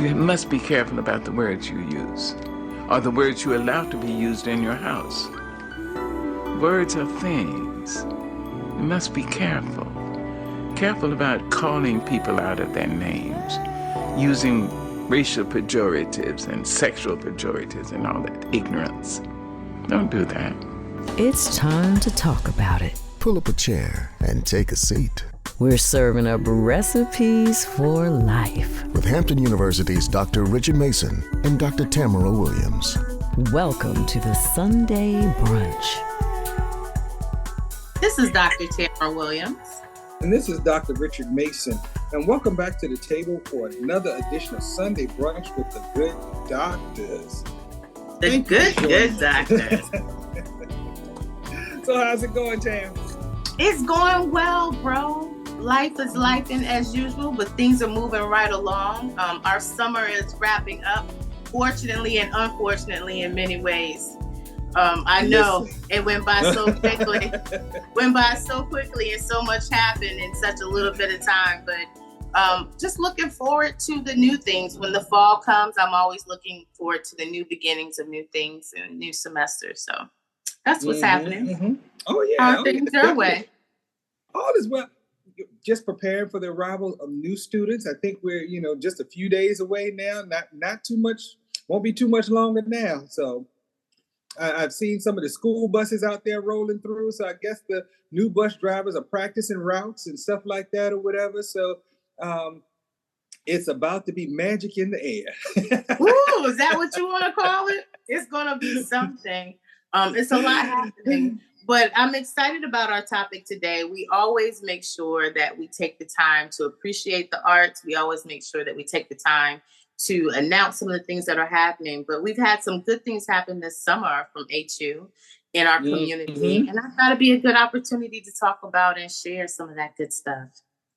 You must be careful about the words you use, or the words you allow to be used in your house. Words are things. You must be careful. Careful about calling people out of their names, using racial pejoratives and sexual pejoratives and all that ignorance. Don't do that. It's time to talk about it. Pull up a chair and take a seat. We're serving up recipes for life. With Hampton University's Dr. Richard Mason and Dr. Tamara Williams. Welcome to the Sunday Brunch. This is Dr. Tamara Williams. And this is Dr. Richard Mason. And welcome back to the table for another edition of Sunday Brunch with the good doctors. The good doctors. So how's it going, Tam? It's going well, bro. Life is lifing as usual, but things are moving right along. Our summer is wrapping up, fortunately and unfortunately in many ways. I know it went by so quickly, and so much happened in such a little bit of time. But just looking forward to the new things. When the fall comes, I'm always looking forward to the new beginnings of new things and a new semester. So that's what's happening. Mm-hmm. Oh, yeah. How are things your way? All is well. Just preparing for the arrival of new students. I think we're, just a few days away now. Not too much. Won't be too much longer now. So I've seen some of the school buses out there rolling through. So I guess the new bus drivers are practicing routes and stuff like that or whatever. So it's about to be magic in the air. Ooh, is that what you want to call it? It's going to be something. It's a lot happening. But I'm excited about our topic today. We always make sure that we take the time to appreciate the arts. We always make sure that we take the time to announce some of the things that are happening. But we've had some good things happen this summer from HU in our community. And I thought it'd be a good opportunity to talk about and share some of that good stuff.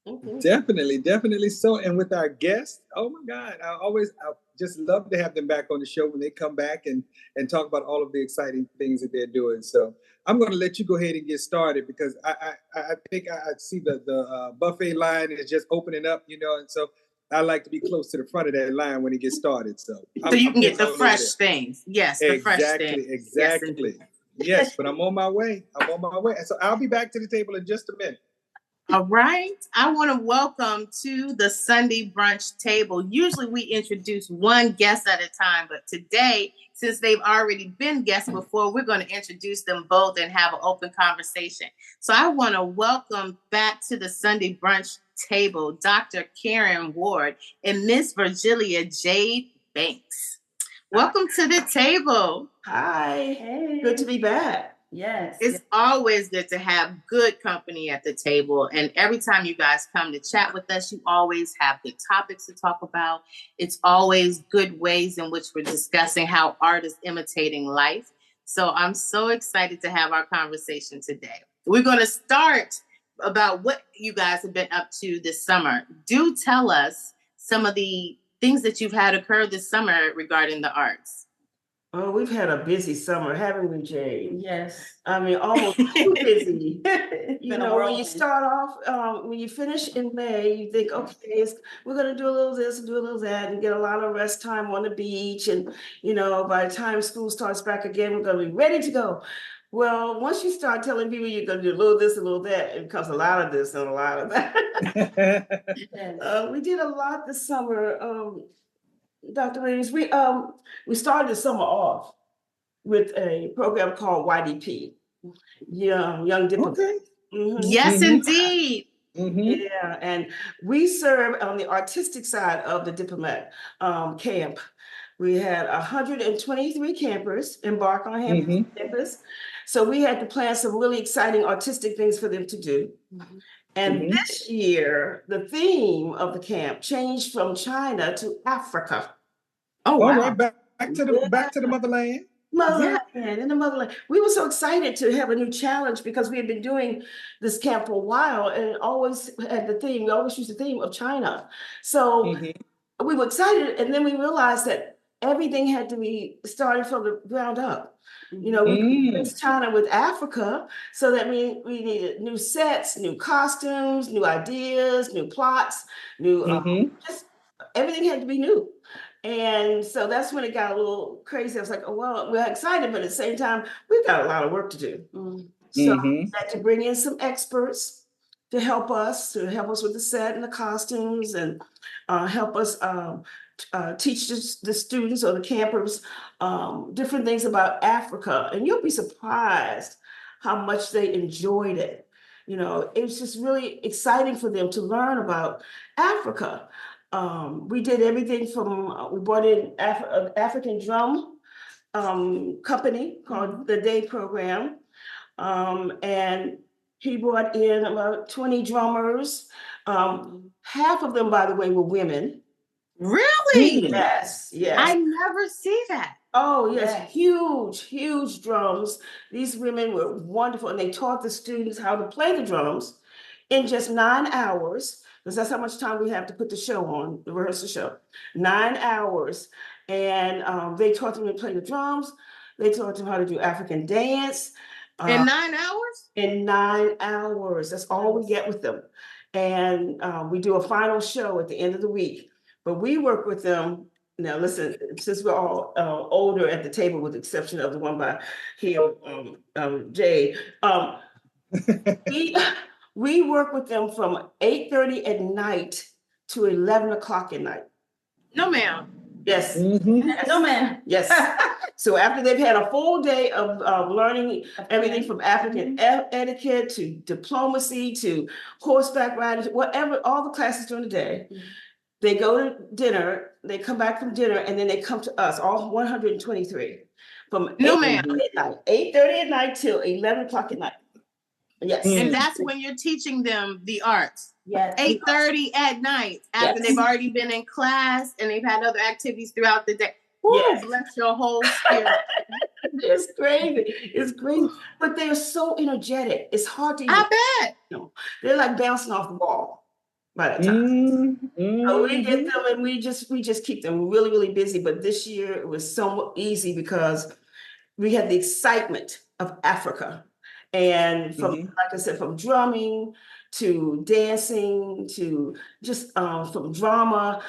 Mm-hmm. Definitely so. And with our guests, oh my God, I just love to have them back on the show when they come back and talk about all of the exciting things that they're doing. So I'm going to let you go ahead and get started because I think I see the buffet line is just opening up, and so I like to be close to the front of that line when it gets started. So you can get the fresh things. Yes, the fresh things. Exactly. Yes, but I'm on my way. And so I'll be back to the table in just a minute. All right. I want to welcome to the Sunday Brunch table. Usually we introduce one guest at a time, but today, since they've already been guests before, we're going to introduce them both and have an open conversation. So I want to welcome back to the Sunday Brunch table, Dr. Karen Ward and Miss Virgilia Jade Banks. Welcome to the table. Hi. Hey. Good to be back. Yes. It's always good to have good company at the table. And every time you guys come to chat with us, you always have good topics to talk about. It's always good ways in which we're discussing how art is imitating life. So I'm so excited to have our conversation today. We're going to start about what you guys have been up to this summer. Do tell us some of the things that you've had occur this summer regarding the arts. Oh, we've had a busy summer, haven't we, Jade? Yes. I mean, almost too busy. When you start off, when you finish in May, you think, okay, we're going to do a little this and do a little that and get a lot of rest time on the beach. And, by the time school starts back again, we're going to be ready to go. Well, once you start telling people you're going to do a little this, a little that, it becomes a lot of this and a lot of that. Yes. We did a lot this summer. Dr. Williams, we started the summer off with a program called YDP, Young Diplomats. Okay. Mm-hmm. Yes, indeed. Mm-hmm. Yeah, and we serve on the artistic side of the diplomat camp. We had 123 campers embark on campus. So we had to plan some really exciting artistic things for them to do. Mm-hmm. And this year, the theme of the camp changed from China to Africa. Oh, wow. All right, back to the motherland. In the motherland. We were so excited to have a new challenge because we had been doing this camp for a while and always had we always used the theme of China. So we were excited, and then we realized that everything had to be started from the ground up. We mixed China with Africa, so that means we needed new sets, new costumes, new ideas, new plots, new just everything had to be new. And so that's when it got a little crazy. I was like, oh, well, we're excited, but at the same time, we've got a lot of work to do. So we had to bring in some experts to help us with the set and the costumes, and help us teach the students or the campers different things about Africa. And you'll be surprised how much they enjoyed it. You know, it was just really exciting for them to learn about Africa. We did everything from, we brought in an African drum company called the Day Program. And he brought in about 20 drummers. Half of them, by the way, were women. Really? Yes, yes. I never see that. Oh, yes, huge drums. These women were wonderful, and they taught the students how to play the drums in just 9 hours, because that's how much time we have to put the show on, the rehearsal show. 9 hours. And they taught them to play the drums. They taught them how to do African dance. In 9 hours? In 9 hours. That's all we get with them. And we do a final show at the end of the week. But we work with them. Now, listen, since we're all older at the table, with the exception of the one by here, Jay, we work with them from 8:30 at night to 11 o'clock at night. No, ma'am. Yes. No, ma'am. Yes. So after they've had a full day of learning everything from African etiquette to diplomacy to horseback riding, whatever, all the classes during the day, they go to dinner, they come back from dinner, and then they come to us, all 123, from 8:30 at night till 11 o'clock at night. Yes. And that's when you're teaching them the arts. Yes. 8:30 at night, after they've already been in class and they've had other activities throughout the day. Ooh, bless your whole spirit. It's crazy. It's crazy. But they're so energetic. It's hard to even, I bet. you know, they're like bouncing off the wall by that time. So we get them, and we just keep them really, really busy. But this year it was so easy because we had the excitement of Africa. And from, like I said, from drumming to dancing to just from drama,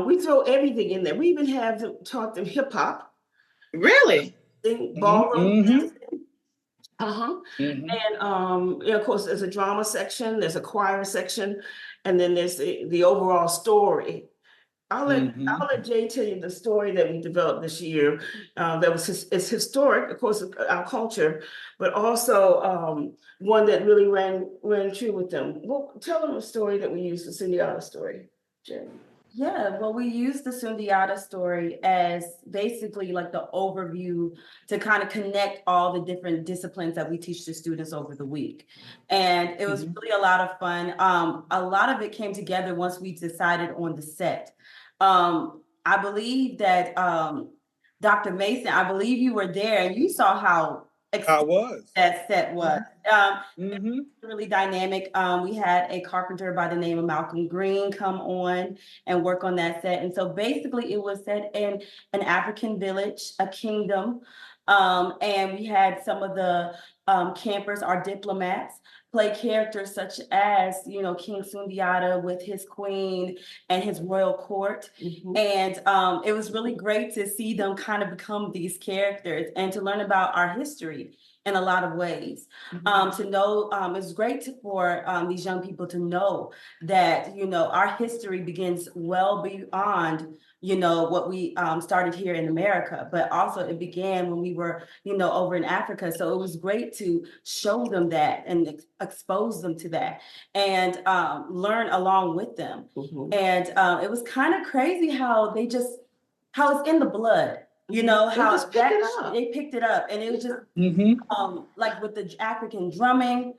we throw everything in there. We even have taught them hip hop. Really? Ballroom dancing. And of course, there's a drama section, there's a choir section, and then there's the overall story. I'll let Jay tell you the story that we developed this year. That was it's historic, of course, our culture, but also one that really ran true with them. Well, tell them a story that we used, the Sundiata story, Jay. Yeah, well, we used the Sundiata story as basically like the overview to kind of connect all the different disciplines that we teach the students over the week. And it was really a lot of fun. A lot of it came together once we decided on the set. I believe that Dr. Mason, I believe you were there and you saw how I was. That set was. Really dynamic. We had a carpenter by the name of Malcolm Green come on and work on that set. And so basically it was set in an African village, a kingdom. And we had some of the campers, our diplomats, play characters such as, you know, King Sundiata with his queen and his royal court. And it was really great to see them kind of become these characters and to learn about our history in a lot of ways. To know, it's great for these young people to know that, you know, our history begins well beyond, you know, what we started here in America, but also it began when we were, you know, over in Africa. So it was great to show them that and expose them to that and learn along with them. And it was kind of crazy how how it's in the blood. You know, how they picked it up, and it was just like with the African drumming,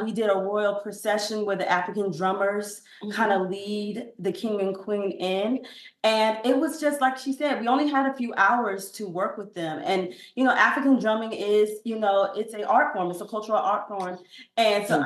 we did a royal procession where the African drummers kind of lead the king and queen in. And it was just like she said, we only had a few hours to work with them. And, you know, African drumming is, you know, it's an art form, it's a cultural art form. And so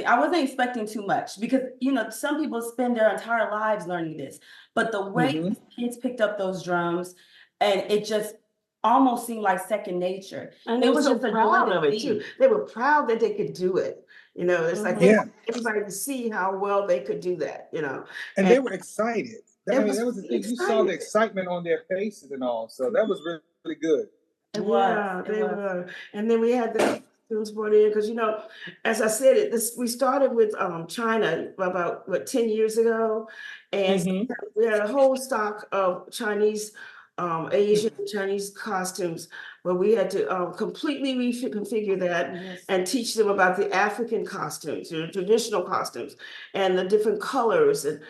I wasn't expecting too much because, you know, some people spend their entire lives learning this. But the way kids picked up those drums, and it just almost seemed like second nature. And they were so proud of it too. They were proud that they could do it. You know, it's like they want everybody to see how well they could do that, you know. And they were excited. I mean, that was the thing. Excited. You saw the excitement on their faces and all. So that was really, really good. They were. And then we had the students brought in because, you know, as I said, we started with China about 10 years ago, and we had a whole stock of Chinese, Asian Chinese costumes, where we had to completely reconfigure that and teach them about the African costumes, you know, traditional costumes, and the different colors, and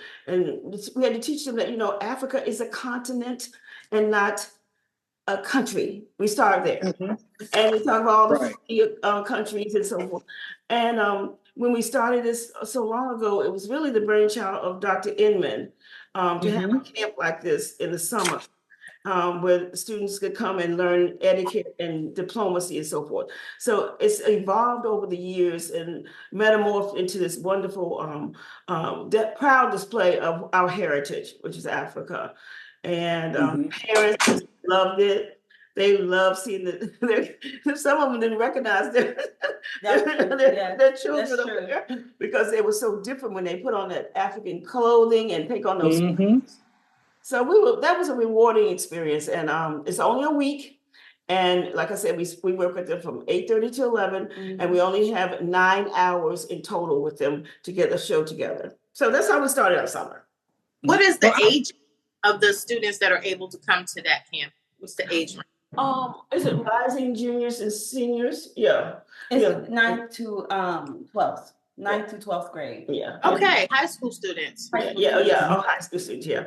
we had to teach them that, you know, Africa is a continent and not a country. We started there, and we talk about all the countries and so forth. And when we started this so long ago, it was really the brainchild of Dr. Inman to have a camp like this in the summer, where students could come and learn etiquette and diplomacy and so forth. So it's evolved over the years and metamorphed into this wonderful, proud display of our heritage, which is Africa. And parents loved it. They loved seeing some of them didn't recognize their children over there because they were so different when they put on that African clothing and take on those. So that was a rewarding experience, and it's only a week. And like I said, we work with them from 8:30 to 11, and we only have 9 hours in total with them to get a show together. So that's how we started our summer. What is the age of the students that are able to come to that camp? What's the age range? Is it rising juniors and seniors? Yeah. It's 9th to 12th. 9th to 12th grade. Yeah. Okay, high school students. High school students, yeah.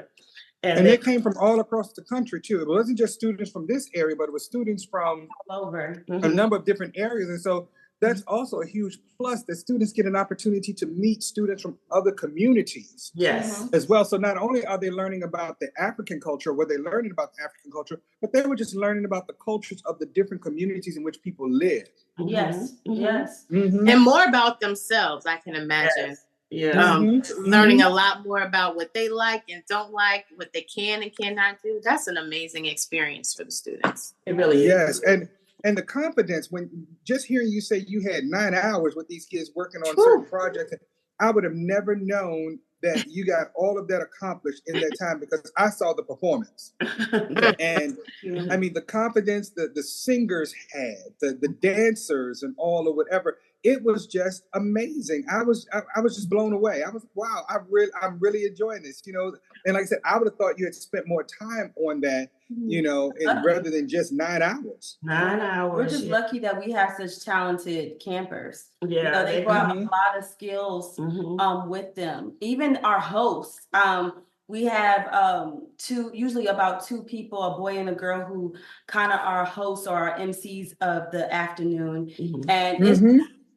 And they came from all across the country too. It wasn't just students from this area, but it was students from all over a number of different areas. And so that's also a huge plus, that students get an opportunity to meet students from other communities as well. So not only are they learning about the African culture, were they learning about the African culture, but they were just learning about the cultures of the different communities in which people live. And more about themselves, I can imagine. Learning a lot more about what they like and don't like, what they can and cannot do. That's an amazing experience for the students. It really is. And the confidence, when just hearing you say you had 9 hours with these kids working on certain projects, I would have never known that you got all of that accomplished in that time, because I saw the performance. And I mean, the confidence that the singers had, the dancers and all, or whatever, it was just amazing. I was just blown away. I was, wow, I'm really enjoying this, you know. And like I said, I would have thought you had spent more time on that, you know, rather than just 9 hours. 9 hours. We're just lucky that we have such talented campers. You know, they brought a lot of skills with them. Even our hosts. We have usually about two people, a boy and a girl, who kind of are hosts or are MCs of the afternoon. And it's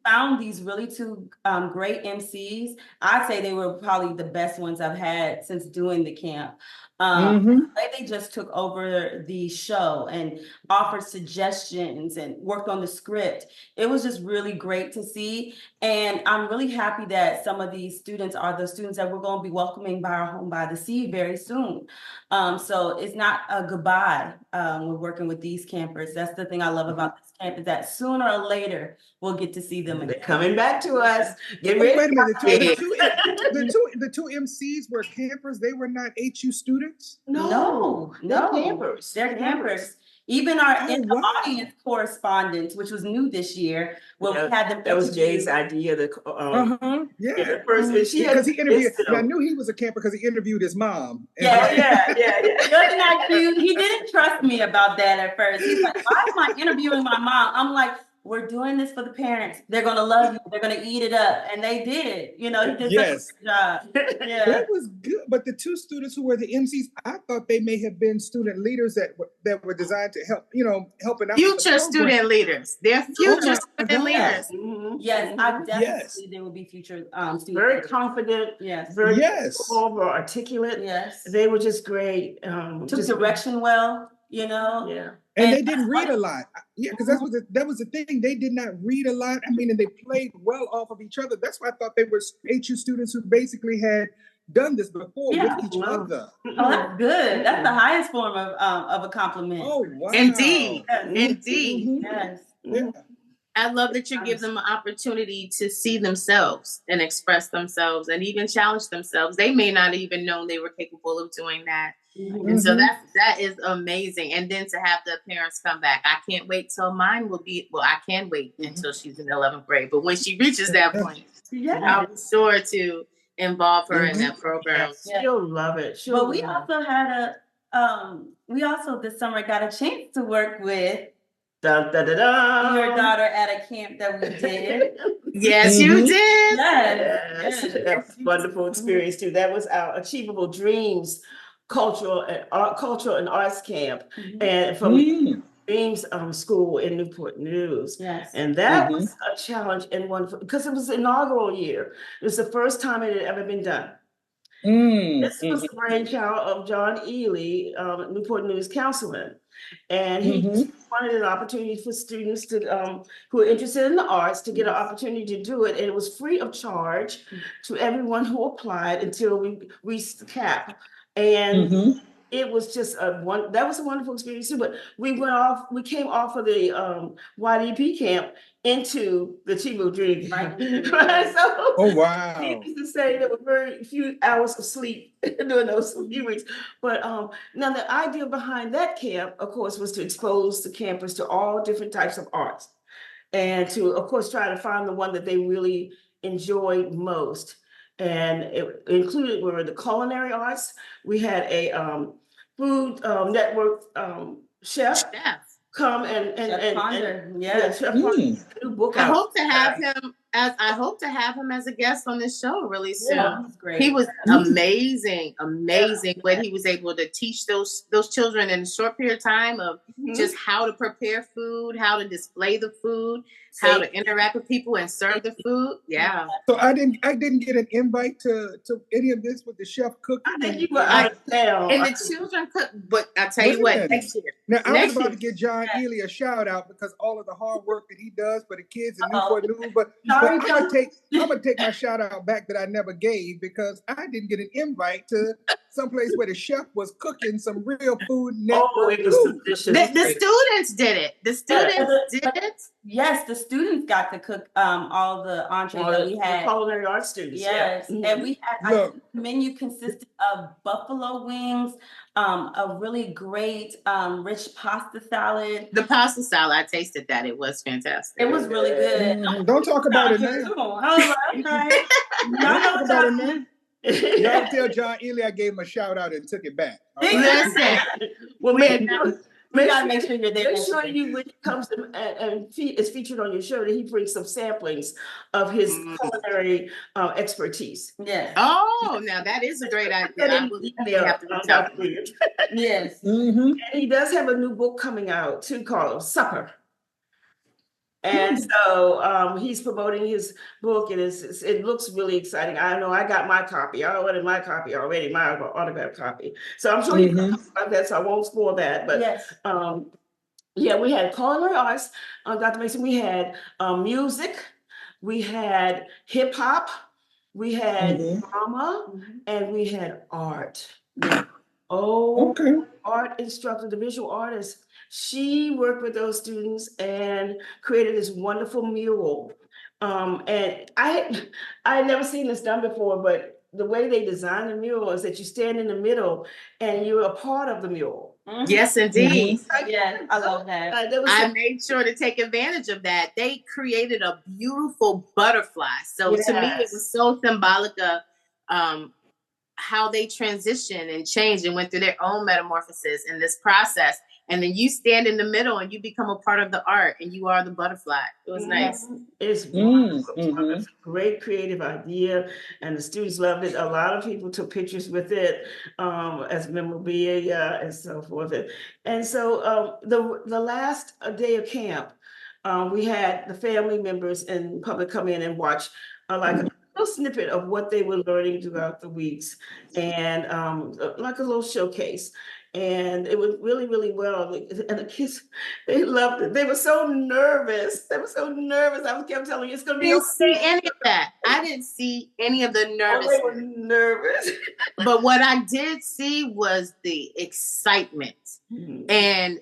found these really two great MCs. I'd say they were probably the best ones I've had since doing the camp. They just took over the show and offered suggestions and worked on the script. It was just really great to see. And I'm really happy that some of these students are the students that we're going to be welcoming by our home by the sea very soon. So it's not a goodbye. We're working with these campers. That's the thing I love about this camp, is that sooner or later we'll get to see them again. They're coming back to us. Get ready. Wait a minute. The two MCs were campers. They were not HU students? No. They're campers. They're campers. Even our audience correspondence, which was new this year, we had them. That was Jay's idea. Person, because he interviewed. I knew he was a camper because he interviewed his mom. Wasn't that cute? He didn't trust me about that at first. He's like, "Why am I interviewing my mom?" I'm like, we're doing this for the parents. They're going to love you. They're going to eat it up. And they did. You know, he did such a good job. That was good. But the two students who were the MCs, I thought they may have been student leaders that were designed to help, you know, helping out. Future student leaders. They're future student leaders. Yes, I definitely they will be future students. Very confident. Yes. Very articulate. Yes. They were just great. Took direction well, you know. Yeah. And they didn't read a lot. Yeah, because that was the thing. They did not read a lot. I mean, and they played well off of each other. That's why I thought they were HU students who basically had done this before with each other. Oh, that's good. That's the highest form of a compliment. Oh, wow. Indeed. Yes. Yeah. I love that you give them an opportunity to see themselves and express themselves and even challenge themselves. They may not even know they were capable of doing that. Mm-hmm. And so that is amazing. And then to have the parents come back. I can't wait till mine will be, well, I can wait until she's in 11th grade. But when she reaches that point, I'll be sure to involve her in that program. She'll love it. But we also had we also this summer got a chance to work with Dun, dun, dun, dun. your daughter at a camp that we did. Yes, you did. Yes. That's a wonderful experience too. That was our Achievable Dreams cultural and arts camp, and from Dreams School in Newport News. Yes. And that was a challenge and wonderful because it was the inaugural year. It was the first time it had ever been done. This was the brainchild of John Ely, Newport News councilman. And he wanted an opportunity for students to who are interested in the arts to get an opportunity to do it. And it was free of charge to everyone who applied until we reached the cap. And it was just that was a wonderful experience too. But we came off of the YDP camp into the Chivo Dream. Right. So, oh wow! Needless to say, there were very few hours of sleep during those few weeks. But now the idea behind that camp, of course, was to expose the campers to all different types of arts, and to, of course, try to find the one that they really enjoyed most. And it included were the culinary arts. We had a food network chef come and Chef new book I out. hope to have him as a guest on this show really soon. Yeah, great. He was amazing what he was able to teach those children in a short period of time of just how to prepare food, how to display the food, how to interact with people and serve the food. Yeah. So I didn't get an invite to any of this with the chef cooking. I think you were out of town. And the children cook, but I tell you what, next year. Now I was about to give John Ely a shout out because all of the hard work that he does for the kids in Newport News, but I'm gonna take my shout out back that I never gave because I didn't get an invite to someplace where the chef was cooking some real food. It was delicious. The students did it. The students did it. Yes, the students got to cook all the entrees that we had. Culinary arts students. Yes, and we had the menu consisted of buffalo wings, a really great rich pasta salad. The pasta salad, I tasted that. It was fantastic. It was really good. Don't talk about it now. Don't talk about it now. Y'all tell John Ely I gave him a shout out and took it back. Listen. Well, we gotta make sure you're there. Make sure you, when it comes to and is featured on your show, that he brings some samplings of his culinary expertise. Yes. Oh, now that is a great idea. I will have to reach out. Yes. And he does have a new book coming out too called Supper. And so he's promoting his book, and it looks really exciting. I know I got my copy. I ordered my copy already, my autograph copy. So I'm sure you can talk about that, so I won't spoil that. But we had culinary arts, Dr. Mason. We had music, we had hip hop, we had drama, and we had art. Art instructor, the visual artist. She worked with those students and created this wonderful mural. And I had never seen this done before, but the way they designed the mural is that you stand in the middle and you're a part of the mural. Yes, indeed. Yeah, I love that. I made sure to take advantage of that. They created a beautiful butterfly. So to me, it was so symbolic of how they transitioned and changed and went through their own metamorphosis in this process. And then you stand in the middle and you become a part of the art and you are the butterfly. It was nice. It's wonderful. It's a great creative idea. And the students loved it. A lot of people took pictures with it as memorabilia and so forth. And so the last day of camp, we had the family members and public come in and watch like a little snippet of what they were learning throughout the weeks and like a little showcase. And it was really, really well. And the kids, they loved it. They were so nervous. I kept telling you, it's going to be. I didn't see any of that. I didn't see any of the nervousness. They were nervous. But what I did see was the excitement. And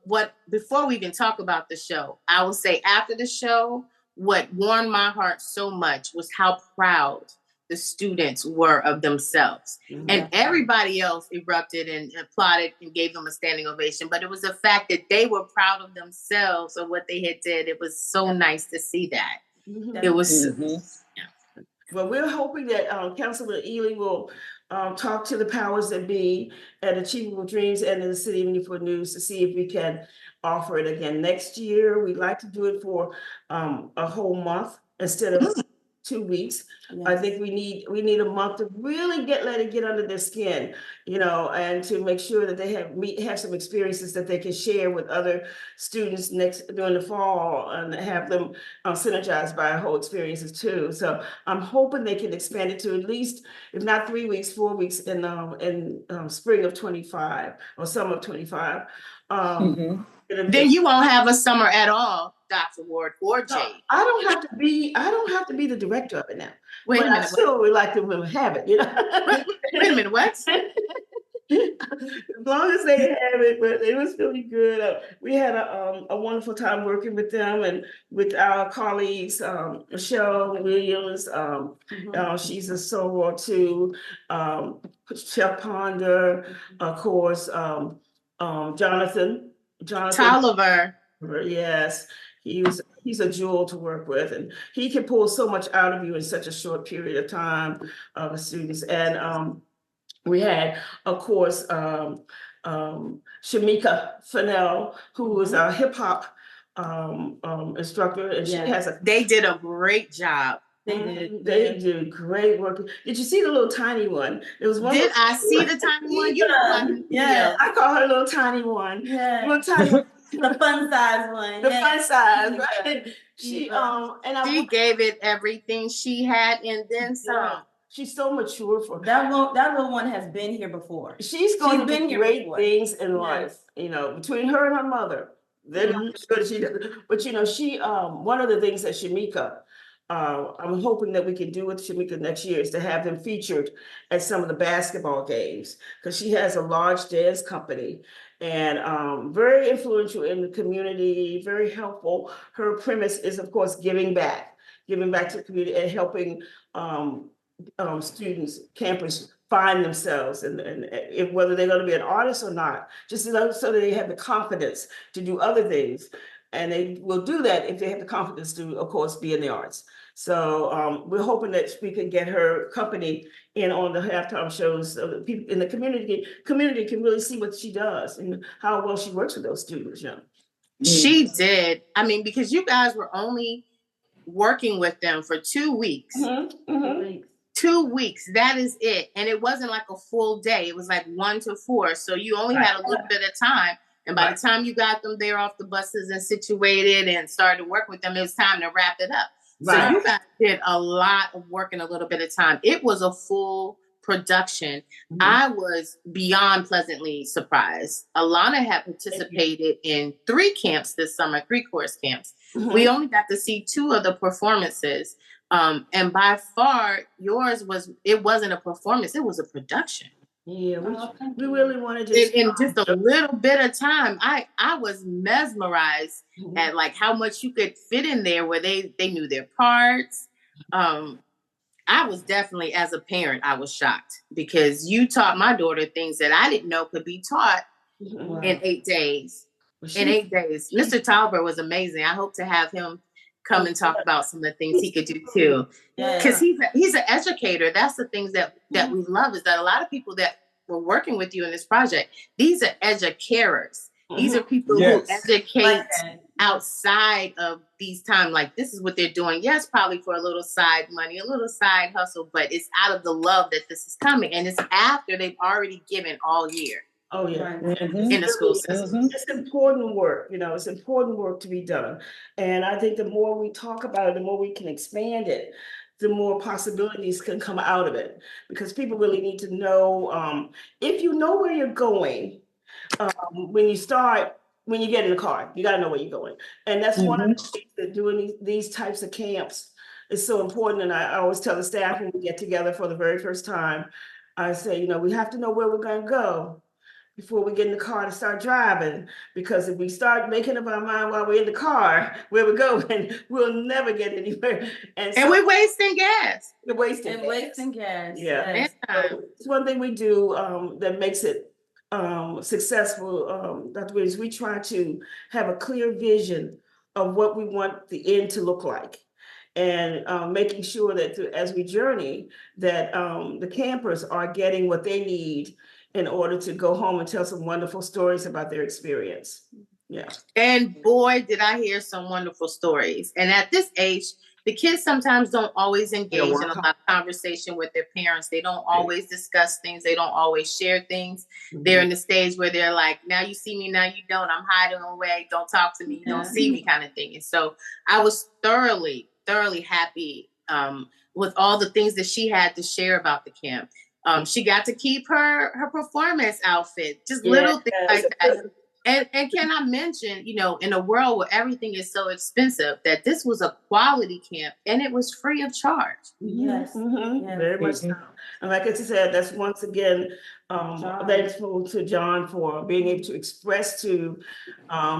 what before we even talk about the show, I will say after the show, what warmed my heart so much was how proud the students were of themselves. Mm-hmm. And everybody else erupted and applauded and gave them a standing ovation. But it was the fact that they were proud of themselves or what they had did. It was so nice to see that. Mm-hmm. It was. Yeah. Well, we're hoping that Councilor Ely will talk to the powers that be at Achievable Dreams and in the City of Newport News to see if we can offer it again next year. We'd like to do it for a whole month instead of 2 weeks. Yes. I think we need a month to really let it get under their skin, and to make sure that they have some experiences that they can share with other students during the fall and have them synergized by our whole experiences too. So I'm hoping they can expand it to at least, if not 3 weeks, 4 weeks in spring of 25 or summer of 25. Then you won't have a summer at all, Dr. Ward or Jade. No, I don't have to be the director of it now. Wait a minute. I still would like to have it, Wait a minute, what? As long as they have it, but it was really good. We had a wonderful time working with them and with our colleagues, Michelle Williams. She's a soror too. Chef Ponder, of course. Jonathan Tolliver. Yes, he's a jewel to work with, and he can pull so much out of you in such a short period of time of students. And we had, of course, Shamika Fennell, who was our hip hop instructor, and she has They did a great job. They did great work. Did you see the little tiny one? It was one. Did I see the tiny one? Yeah, I call her little tiny one. Yeah, little tiny. The fun size one. The fun size, right? She gave it everything she had and then some. Yeah. She's so mature for that little one has been here before. She's going to do great things in life, between her and her mother. They're not sure she does. But she one of the things that Shamika, I'm hoping that we can do with Shamika next year is to have them featured at some of the basketball games, because she has a large dance company and very influential in the community, very helpful. Her premise is, of course, giving back to the community and helping students, campers find themselves and if whether they're going to be an artist or not, just so that they have the confidence to do other things. And they will do that if they have the confidence to, of course, be in the arts. So we're hoping that we can get her company in on the halftime shows so that people in the community can really see what she does and how well she works with those students. She did. I mean, because you guys were only working with them for 2 weeks. 2 weeks, that is it. And it wasn't like a full day. It was like 1 to 4. So you only had a little bit of time. And by the time you got them there off the buses and situated and started to work with them, it was time to wrap it up. Right. So you guys did a lot of work in a little bit of time. It was a full production. Mm-hmm. I was beyond pleasantly surprised. Alana had participated in 3 camps this summer, 3 course camps. Mm-hmm. We only got to see 2 of the performances. And by far, yours wasn't a performance, it was a production. Yeah, we really wanted to. In just a little bit of time, I was mesmerized at like how much you could fit in there where they knew their parts. I was definitely, as a parent, I was shocked because you taught my daughter things that I didn't know could be taught in 8 days. In 8 days. Mr. Talbert was amazing. I hope to have him come and talk about some of the things he could do too. Because he's an educator. That's the things that we love, is that a lot of people that were working with you in this project, these are educators. These are people who educate outside of these times. Like, this is what they're doing. Yes, probably for a little side money, a little side hustle, but it's out of the love that this is coming. And it's after they've already given all year. Oh, yeah. In the school system. It's important work, it's important work to be done. And I think the more we talk about it, the more we can expand it, the more possibilities can come out of it. Because people really need to know, if you know where you're going, when you get in the car, you got to know where you're going. And that's one of the things that doing these types of camps is so important. And I always tell the staff when we get together for the very first time, I say, we have to know where we're going to go. before we get in the car to start driving, because if we start making up our mind while we're in the car where we're going, we'll never get anywhere. And we're wasting gas. We're wasting gas. Yeah. So it's one thing we do that makes it successful, Dr. Williams. We try to have a clear vision of what we want the end to look like. And making sure that as we journey, that the campers are getting what they need in order to go home and tell some wonderful stories about their experience. Yeah. And boy, did I hear some wonderful stories. And at this age, the kids sometimes don't always engage in a lot of conversation with their parents. They don't always discuss things. They don't always share things. Mm-hmm. They're in the stage where they're like, now you see me, now you don't. I'm hiding away. Don't talk to me. You don't see me, kind of thing. And so I was thoroughly happy with all the things that she had to share about the camp. She got to keep her performance outfit, just little things like that. And can I mention, in a world where everything is so expensive, that this was a quality camp and it was free of charge. Yes, very much so. And like I said, that's once again thankful to John for being able to express to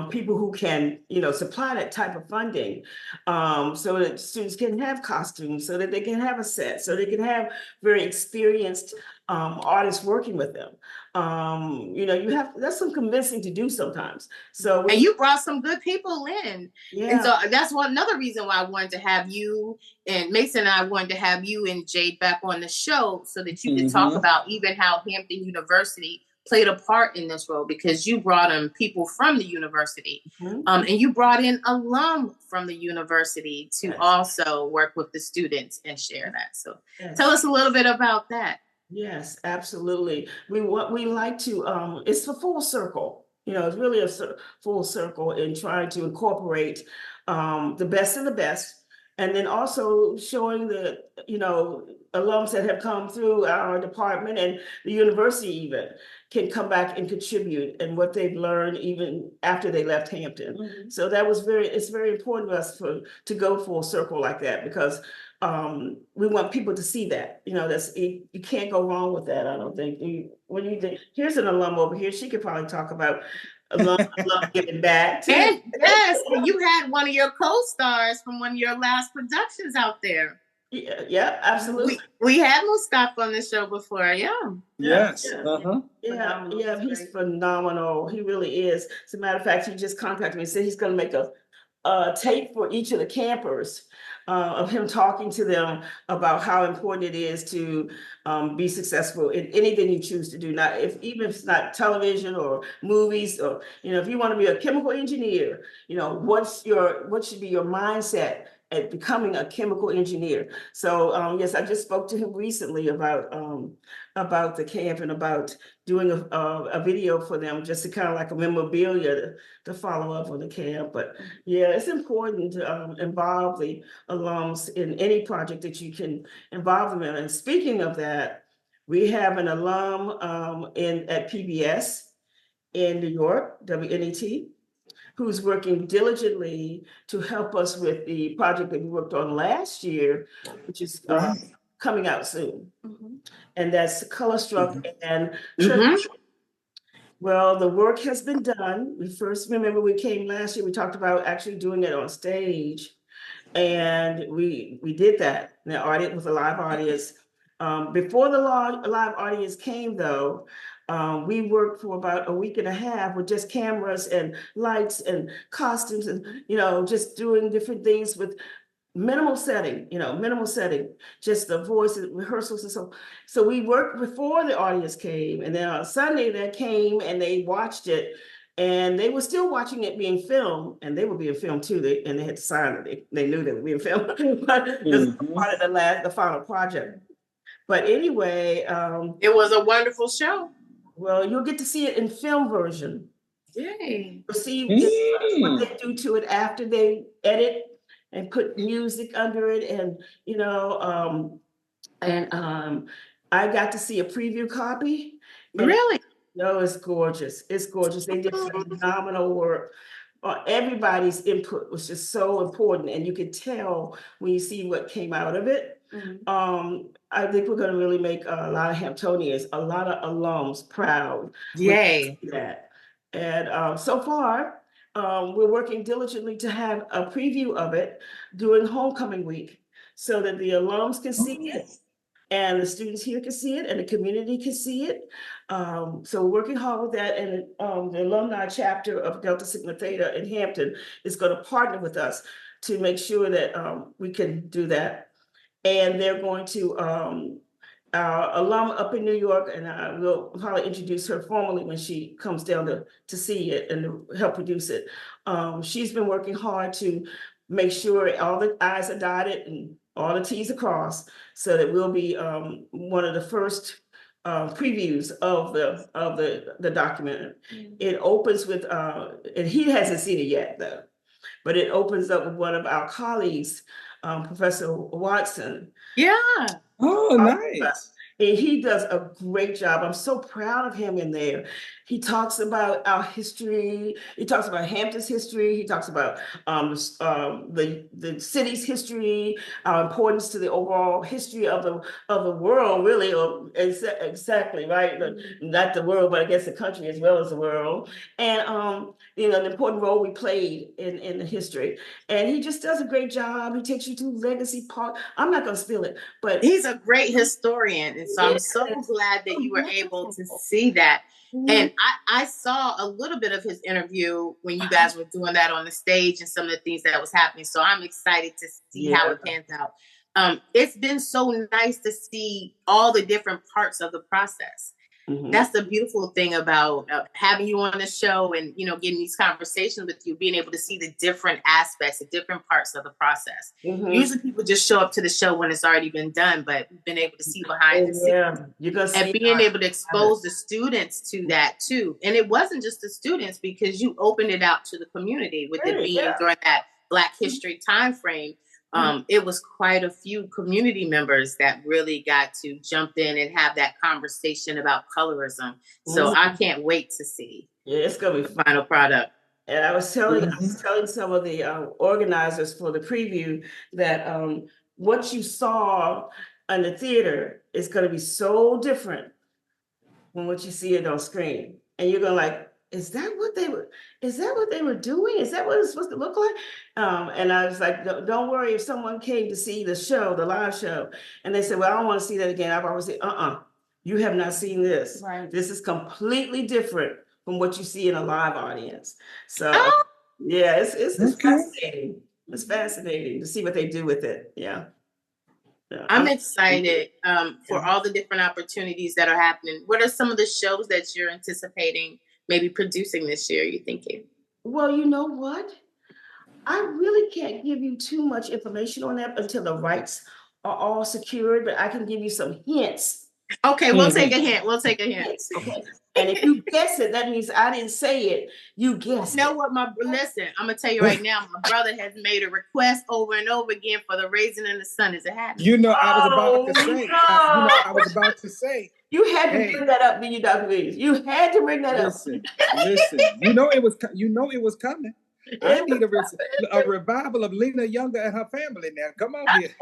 people who can, supply that type of funding, so that students can have costumes, so that they can have a set, so they can have very experienced artists working with them. That's some convincing to do sometimes. So and you brought some good people in. Yeah. And so that's another reason why I wanted to have you, and Mason and I wanted to have you and Jade back on the show, so that you could talk about even how Hampton University played a part in this role, because you brought in people from the university, and you brought in alum from the university to also work with the students and share that. So tell us a little bit about that. Yes, absolutely. We like to, it's a full circle, it's really a full circle in trying to incorporate the best of the best. And then also showing the, alums that have come through our department and the university even can come back and contribute and what they've learned even after they left Hampton. So that was it's very important to us to go full circle like that, because we want people to see that, you can't go wrong with that. I don't think when you think, here's an alum over here, she could probably talk about alum giving back. And yes, you had one of your co-stars from one of your last productions out there. Yeah, absolutely. We had Mustafa on the show before. Yes. Yeah, he's phenomenal. He really is. As a matter of fact, he just contacted me and said he's going to make a tape for each of the campers of him talking to them about how important it is to be successful in anything you choose to do. Even if it's not television or movies, or if you want to be a chemical engineer, what should be your mindset at becoming a chemical engineer. So yes, I just spoke to him recently about the camp and about doing a video for them, just to kind of like a memorabilia to follow up on the camp. But yeah, it's important to involve the alums in any project that you can involve them in. And speaking of that, we have an alum at PBS in New York, WNET, who's working diligently to help us with the project that we worked on last year, which is coming out soon. And that's Color Struck and Well, the work has been done. Remember we came last year, we talked about actually doing it on stage. And we did that with a live audience. Before the live audience came, though, we worked for about a week and a half with just cameras and lights and costumes and, just doing different things with minimal setting, just the voice and rehearsals and so we worked before the audience came, and then on Sunday they came and they watched it, and they were still watching it being filmed, and they were being filmed too. They had to sign it. They knew they were being filmed, but it was part of the final project. But anyway, it was a wonderful show. Well, you'll get to see it in film version. Yay! You'll see what they do to it after they edit and put music under it, and I got to see a preview copy. Really? No, it's gorgeous. It's gorgeous. They did phenomenal work. Everybody's input was just so important, and you could tell when you see what came out of it. I think we're going to really make a lot of Hamptonians, a lot of alums proud. Yay. With that. And so far, we're working diligently to have a preview of it during homecoming week so that the alums can see it and the students here can see it and the community can see it. So we're working hard with that, and the alumni chapter of Delta Sigma Theta in Hampton is going to partner with us to make sure that we can do that. And they're going to, our alum up in New York, and I will probably introduce her formally when she comes down to see it and to help produce it. She's been working hard to make sure all the I's are dotted and all the T's are crossed, so that we'll be one of the first previews of the document. It opens with, and he hasn't seen it yet though, but it opens up with one of our colleagues, Professor Watson. Yeah. Oh, nice. And he does a great job. I'm so proud of him in there. He talks about our history. He talks about Hampton's history. He talks about the city's history, our importance to the overall history of the world, really, or exactly, right? Not the world, but I guess the country as well as the world. And the important role we played in the history. And he just does a great job. He takes you to Legacy Park. I'm not going to steal it, but he's a great historian. And so I'm so glad that you were able to see that. And I saw a little bit of his interview when you guys were doing that on the stage and some of the things that was happening. So I'm excited to see how it pans out. It's been so nice to see all the different parts of the process. That's the beautiful thing about having you on the show and, getting these conversations with you, being able to see the different aspects, the different parts of the process. Usually people just show up to the show when it's already been done, but we've been able to see behind the scenes and being able to expose the students to that too. And it wasn't just the students, because you opened it out to the community with it being during that Black History time frame. It was quite a few community members that really got to jump in and have that conversation about colorism. So I can't wait to see. Yeah, it's gonna be the final product. And I was telling some of the organizers for the preview that what you saw in the theater is going to be so different from what you see it on screen, and you're going like, is that what they were doing? Is that what it's supposed to look like? And I was like, don't worry if someone came to see the show, the live show, and they said, well, I don't want to see that again. I've always said, you have not seen this. Right. This is completely different from what you see in a live audience. So yeah, it's fascinating. It's fascinating to see what they do with it. Yeah. I'm excited for all the different opportunities that are happening. What are some of the shows that you're anticipating maybe producing this year, you thinking? Well, you know what? I really can't give you too much information on that until the rights are all secured, but I can give you some hints. Okay, we'll take a hint. Okay. And if you guess it, that means I didn't say it. You guessed. You know what, listen, I'm gonna tell you right now, my brother has made a request over and over again for the Raisin in the Sun. Is it happening? I was about to say. I was about to say. You had to bring that up, didn't you, Dr. Williams? You had to bring that up. Listen. You know it was coming. I need a revival of Lena Younger and her family now. Come on here.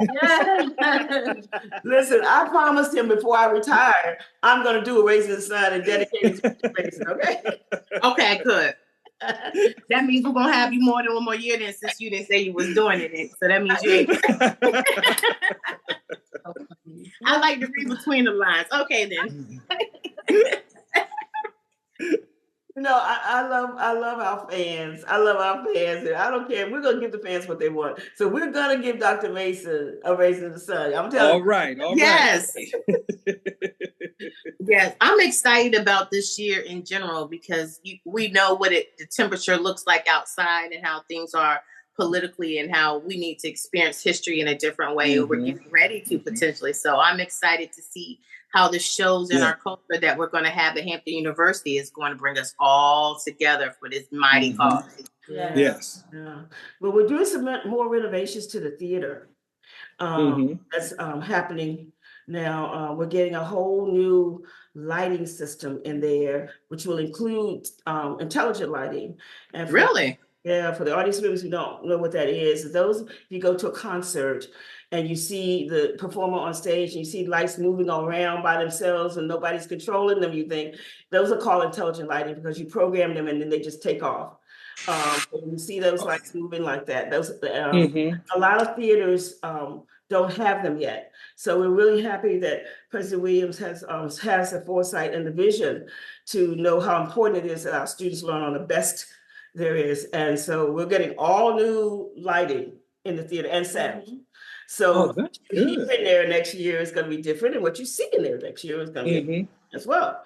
Listen, I promised him before I retire, I'm going to do a Raisin in the Sun and dedicate it to Raisin, okay? Okay, good. That means we're going to have you more than one more year then, since you didn't say you was doing it. So that means you ain't. I like to read between the lines. Okay, then. I love our fans. I love our fans. And I don't care. We're going to give the fans what they want. So we're going to give Dr. Mason a Raisin in the Sun. I'm telling you. All right. Yes. Yes. I'm excited about this year in general because we know what the temperature looks like outside and how things are politically and how we need to experience history in a different way. Or we're getting ready to potentially. So I'm excited to see how the shows in our culture that we're going to have at Hampton University is going to bring us all together for this mighty cause. Yes. Yeah. But we're doing some more renovations to the theater. That's happening now. We're getting a whole new lighting system in there, which will include intelligent lighting. And Really? Yeah, for the audience members who don't know what that is, those, if you go to a concert and you see the performer on stage and you see lights moving around by themselves and nobody's controlling them, you think those are called intelligent lighting because you program them and then they just take off. You see those lights moving like that. Those a lot of theaters don't have them yet. So we're really happy that President Williams has the foresight and the vision to know how important it is that our students learn on the best there is. And so we're getting all new lighting in the theater and sound. So that's here good. in there next year is going to be different, and what you see in there next year is going to be as well.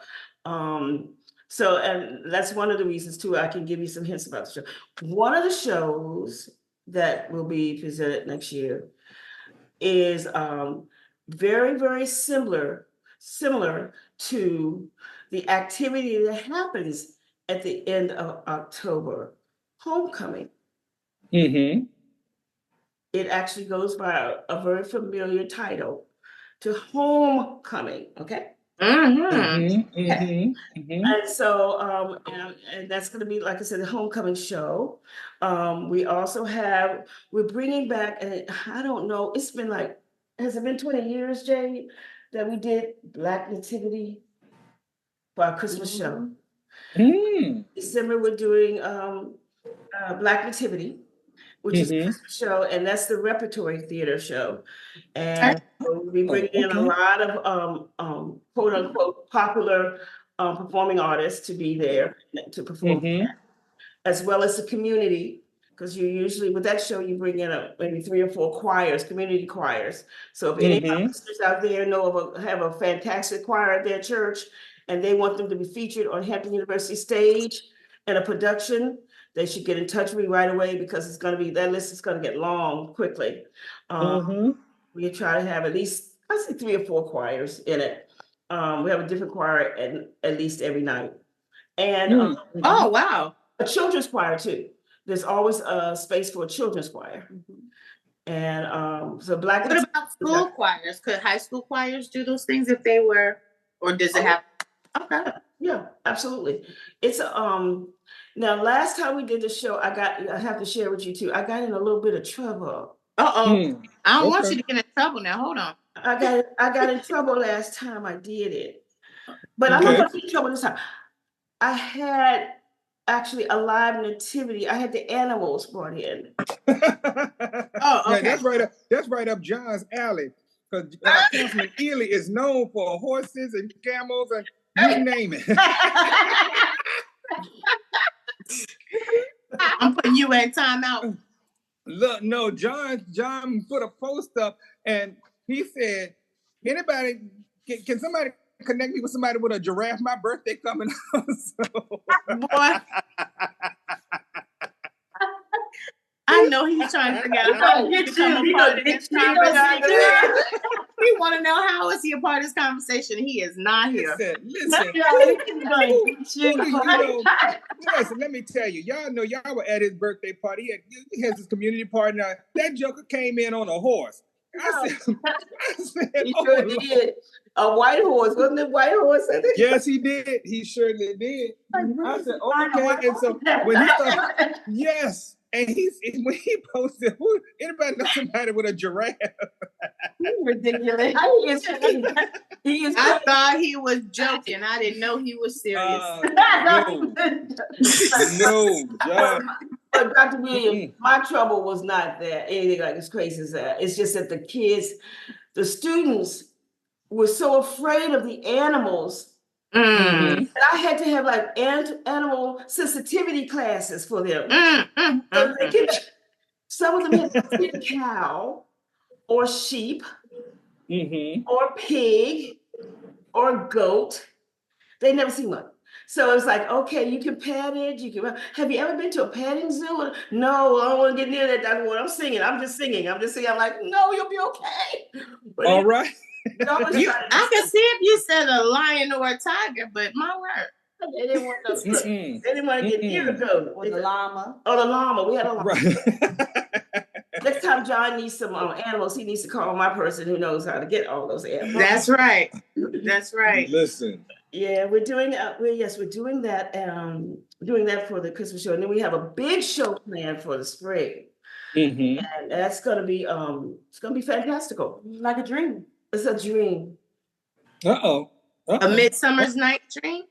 So, and that's one of the reasons too, I can give you some hints about the show. One of the shows that will be presented next year is very, very similar to the activity that happens at the end of October, homecoming. It actually goes by a very familiar title, to homecoming, okay? And so, and that's going to be, like I said, the homecoming show. We also we're bringing back, and I don't know, it's been like, has it been 20 years, Jay, that we did Black Nativity for our Christmas show? December, we're doing Black Nativity, which is a Christmas show, and that's the repertory theater show. And so we'll be bringing in a lot of quote unquote popular performing artists to be there to perform, as well as the community, because you usually with that show you bring in maybe 3 or 4 choirs, community choirs. So if any of our listeners out there have a fantastic choir at their church and they want them to be featured on Hampton University stage in a production, they should get in touch with me right away, because it's going to be, that list is going to get long quickly. We try to have at least, I say 3 or 4 choirs in it. We have a different choir at least every night. And oh, wow. A children's choir too. There's always a space for a children's choir. And so Black. What about school choirs? Could high school choirs do those things if they were, or does it have? Okay. Yeah, absolutely. It's now last time we did the show, I have to share with you too. I got in a little bit of trouble. I don't want you to get in trouble now. Hold on. I got in trouble last time I did it, but I'm not going to get in trouble this time. I had actually a live nativity. I had the animals brought in. Okay. Yeah, that's right up John's alley. Because Councilman Ely is known for horses and camels and you name it. I'm putting you in timeout. Look, no, John put a post up and he said, anybody, can somebody connect me with somebody with a giraffe? My birthday coming up. Boy. I know he's trying to figure out how to become a part of this conversation. We want to know, how is he a part of this conversation? He is not here. Listen, let me tell you, y'all know y'all were at his birthday party. He has his community party now. That joker came in on a horse. I said, he sure did. A white horse, wasn't it? White horse? Yes, he did. He surely did. I said, okay. And so when he started, yes. And when he posted, anybody know somebody with a giraffe? Ridiculous. I thought he was joking. I didn't know he was serious. No, John. But Dr. Williams, my trouble was not that anything like as crazy as that. It's just that the students were so afraid of the animals. And I had to have like animal sensitivity classes for them. Some of them had to see a cow or sheep or pig or goat. They never seen one. So it's like, okay, you can pet it. Have you ever been to a petting zoo? No, I don't want to get near that, Dr. Ward. I'm just singing. I'm like, no, you'll be okay. But all right. I can see if you said a lion or a tiger, but my word. They didn't want they didn't want to get near the goat. Or the llama. Oh, the llama. We had a llama. Right. Next time John needs some animals, he needs to call my person who knows how to get all those animals. That's right. That's right. Listen. Yeah, we're doing we're doing that for the Christmas show, and then we have a big show planned for the spring, and that's gonna be it's gonna be fantastical, like a dream. It's a dream. A Midsummer's Night Dream.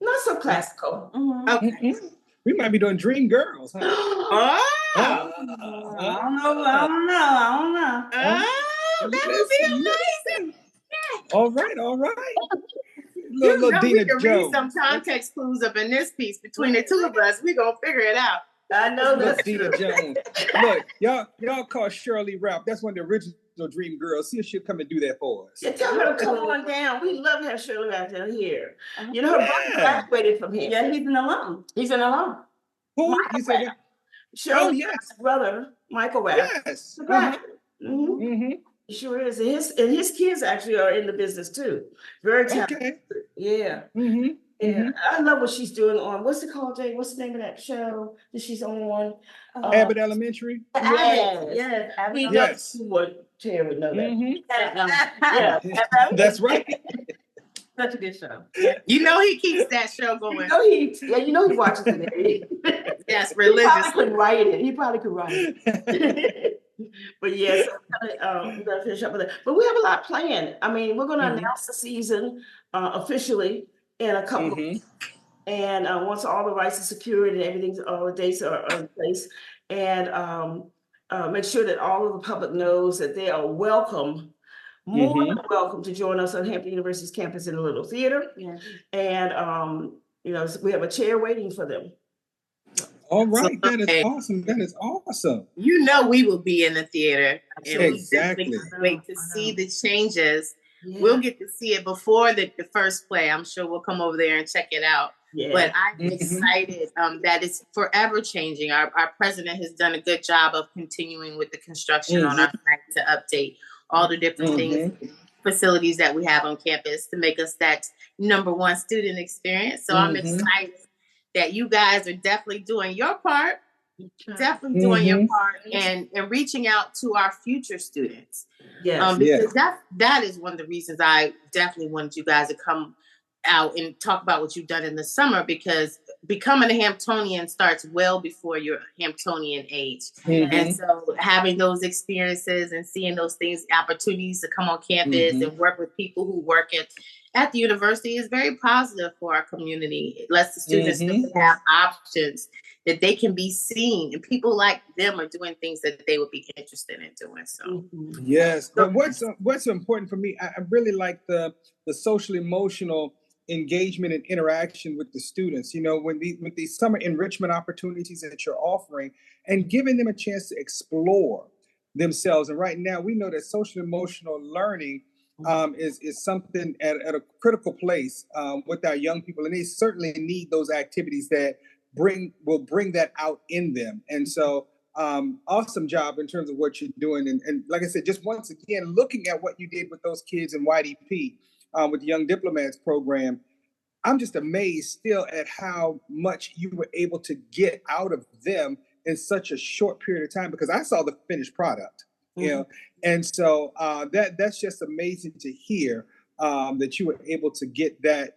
Not so classical. Okay. We might be doing Dream Girls. Huh? I don't know. That would be amazing. All right. You know, Dina we can Jones. read some context clues up in this piece between the two of us. We're gonna figure it out. I know that's Dina Jones. Look, y'all call Shirley Ralph. That's one of the original Dream Girls. See if she'll come and do that for us. Yeah, tell her to come on down. We love to have Shirley Ralph down here. You know, her brother graduated from here. Yeah, he's an alum. Who? You said that? Shirley Ralph's brother, Michael Ralph. Yes. He sure is. And his kids actually are in the business too. Very talented. Okay. Yeah. Yeah. I love what she's doing on, what's it called, Jay? What's the name of that show that she's on? Abbott Elementary. Yes. He knows what Terry would know that. Yeah. That's right. Such a good show. You know he keeps that show going. You know he watches it. Yes, He religious. probably could write it. But yes, we're gonna finish up with that. But we have a lot planned. I mean, we're gonna announce the season officially in a couple of weeks. And once all the rights are secured and all the dates are in place, and make sure that all of the public knows that they are welcome, more than welcome to join us on Hampton University's campus in the Little Theater. Yeah. And we have a chair waiting for them. All right, that is awesome. That is awesome. You know we will be in the theater, and Exactly. we definitely wait to see the changes. Yeah. We'll get to see it before the first play. I'm sure we'll come over there and check it out. Yeah. But I'm excited that it's forever changing. Our president has done a good job of continuing with the construction on our site to update all the different things, facilities that we have on campus to make us that number one student experience. So I'm excited that you guys are definitely doing your part, doing your part and reaching out to our future students. Because that is one of the reasons I definitely wanted you guys to come out and talk about what you've done in the summer, because becoming a Hamptonian starts well before your Hamptonian age. And so having those experiences and seeing those things, opportunities to come on campus and work with people who work at the university is very positive for our community. It lets the students know they have options, that they can be seen, and people like them are doing things that they would be interested in doing. So yes, but what's important for me, I really like the social emotional engagement and interaction with the students. You know, with these summer enrichment opportunities that you're offering and giving them a chance to explore themselves. And right now, we know that social emotional learning is something at a critical place with our young people, and they certainly need those activities that will bring that out in them. And so awesome job in terms of what you're doing. And like I said, just once again, looking at what you did with those kids in YDP with the Young Diplomats program, I'm just amazed still at how much you were able to get out of them in such a short period of time, because I saw the finished product. You know, and so that's just amazing to hear that you were able to get that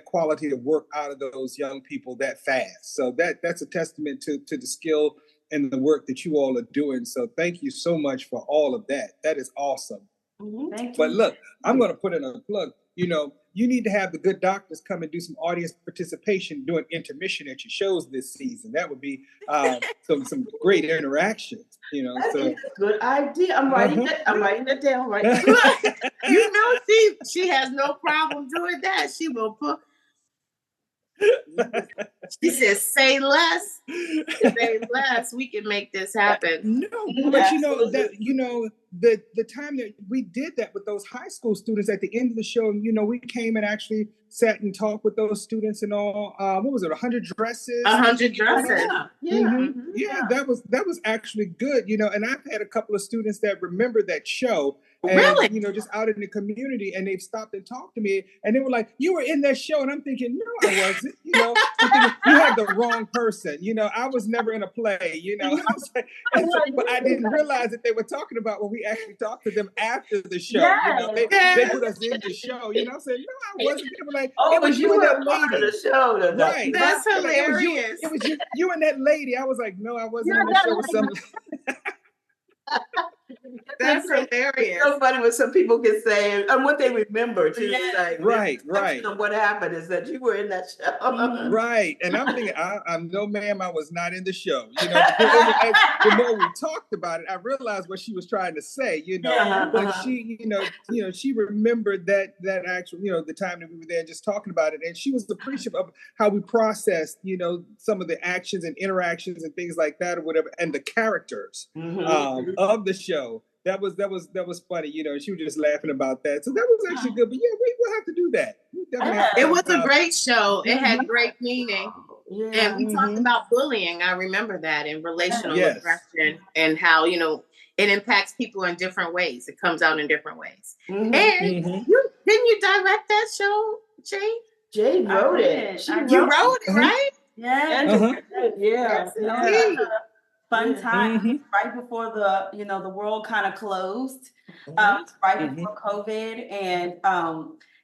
quality of work out of those young people that fast. So that's a testament to the skill and the work that you all are doing. So thank you so much for all of that. That is awesome. Thank you. But look, I'm going to put in a plug. You know, you need to have the good doctors come and do some audience participation doing intermission at your shows this season. That would be some great interactions. You know, so good idea. I'm writing that down right now. You know, she has no problem doing that. She will put. She says, "Say less, say less. We can make this happen." No, but the time that we did that with those high school students at the end of the show, you know, we came and actually sat and talked with those students and all. What was it? 100 dresses. 100 dresses. Yeah, that was actually good. You know, and I've had a couple of students that remember that show. And, really? You know, just out in the community, and they've stopped and talked to me, and they were like, "You were in that show," and I'm thinking, "No, I wasn't." You know, you had the wrong person. You know, I was never in a play, you know. But I didn't realize that they were talking about when we actually talked to them after the show. Yes. You know, they put us in the show. You know, I said, no, I wasn't. They were like, Oh, it was you and that lady. The show, Right. That's Like, hilarious. It was you and that lady. I was like, no, I wasn't in the show with some. That's hilarious. So funny when some people can say and what they remember too. Like, right. What happened is that you were in that show. Right. And I'm thinking, I'm no, ma'am, I was not in the show. You know, the more we talked about it, I realized what she was trying to say, you know. But she, you know, she remembered that actual, you know, the time that we were there just talking about it. And she was appreciative of how we processed, you know, some of the actions and interactions and things like that or whatever, and the characters of the show. That was funny, you know. She was just laughing about that, so that was actually good. But yeah, we'll have to do that. It was a great show. It had great meaning, and we talked about bullying. I remember that, and relational aggression, and how, you know, it impacts people in different ways. It comes out in different ways. And didn't you direct that show, Jay? Jay wrote it. You wrote it, right? Yeah. Yeah. Fun time right before the world kind of closed, right before COVID. And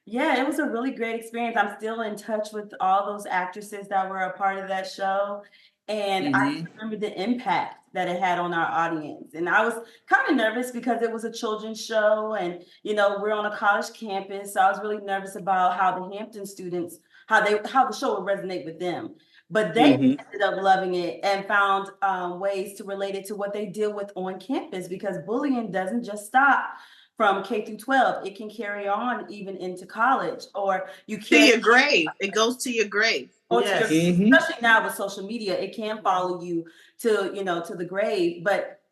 it was a really great experience. I'm still in touch with all those actresses that were a part of that show. And I remember the impact that it had on our audience. And I was kind of nervous because it was a children's show and, you know, we're on a college campus. So I was really nervous about how the Hampton students, how the show would resonate with them. But they ended up loving it and found ways to relate it to what they deal with on campus, because bullying doesn't just stop from K through 12. It can carry on even into college, or you can't. To your grave. It goes to your grave. Especially now with social media, it can follow you to the grave.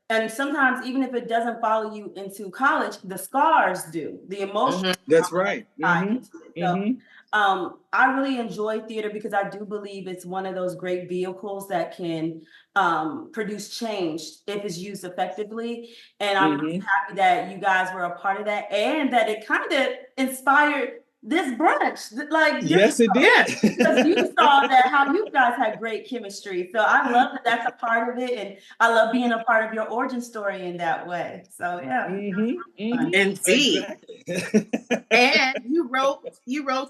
And sometimes even if it doesn't follow you into college, the scars do. The emotion. That's right. So, I really enjoy theater because I do believe it's one of those great vehicles that can produce change if it's used effectively. And I'm really happy that you guys were a part of that and that it kind of inspired this brunch. Like, yes, it did. Because you saw that how you guys had great chemistry. So I love that that's a part of it. And I love being a part of your origin story in that way. So yeah. Indeed. And you wrote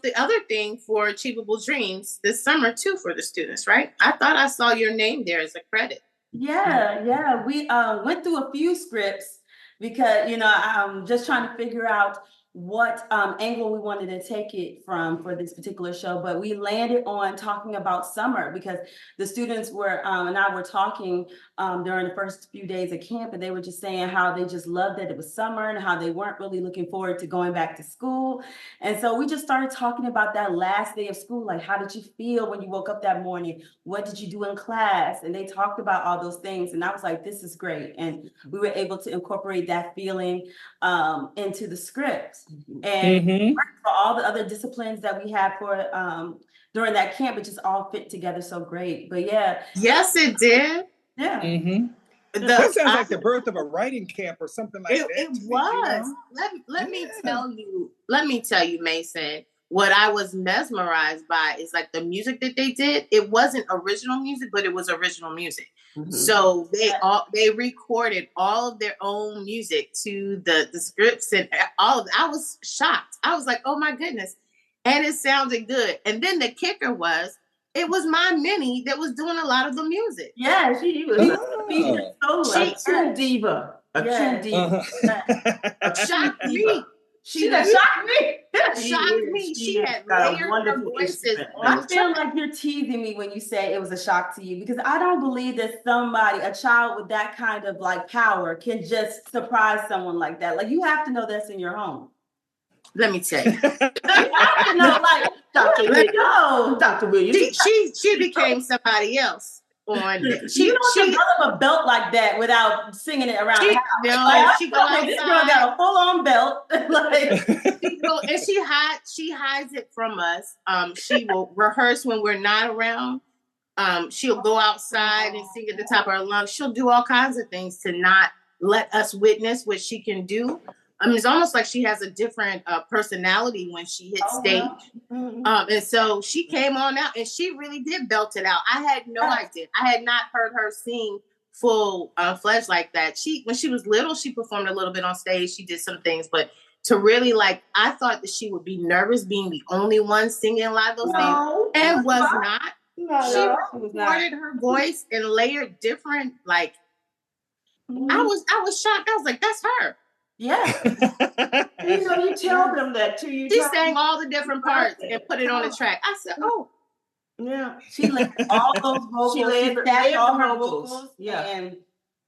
the other thing for Achievable Dreams this summer too for the students, right? I thought I saw your name there as a credit. Yeah. We went through a few scripts because, I'm just trying to figure out what angle we wanted to take it from for this particular show, but we landed on talking about summer because the students were and I were talking during the first few days of camp, and they were just saying how they just loved that it was summer and how they weren't really looking forward to going back to school. And so we just started talking about that last day of school, like how did you feel when you woke up that morning? What did you do in class? And they talked about all those things, and I was like, this is great. And we were able to incorporate that feeling into the script. And for all the other disciplines that we had for during that camp, it just all fit together so great. But yeah. Yes, it did. Yeah. That sounds like the birth of a writing camp or something like that. It was. Let me tell you, Mason, what I was mesmerized by is like the music that they did. It wasn't original music, but it was original music. So they recorded all of their own music to the scripts and all of it. I was shocked. I was like, oh my goodness. And it sounded good. And then the kicker was, it was my Minnie that was doing a lot of the music. Yeah, she was a true diva. A true diva. Shocked me. She shocked me. Shocked me. She had layered her voices. I feel like you're teasing me when you say it was a shock to you, because I don't believe that a child with that kind of like power can just surprise someone like that. Like, you have to know that's in your home. Let me tell you. You have to know, like, Dr. Williams. She became somebody else. You don't develop a belt like that without singing it around the house. She go outside. This girl got a full-on belt. She hides it from us. She will rehearse when we're not around. She'll go outside and sing at the top of her lungs. She'll do all kinds of things to not let us witness what she can do. I mean, it's almost like she has a different personality when she hits stage. And so she came on out and she really did belt it out. I had no idea. I had not heard her sing full fledged like that. When she was little, she performed a little bit on stage. She did some things, but to really I thought that she would be nervous being the only one singing live those things, and was not. She recorded her voice and layered different. I was shocked. I was like, that's her. Yeah. You tell them that too. She sang all the different parts and put it on the track. I said, oh. Yeah. She laid all those vocals. She stacked all her vocals. Yeah. And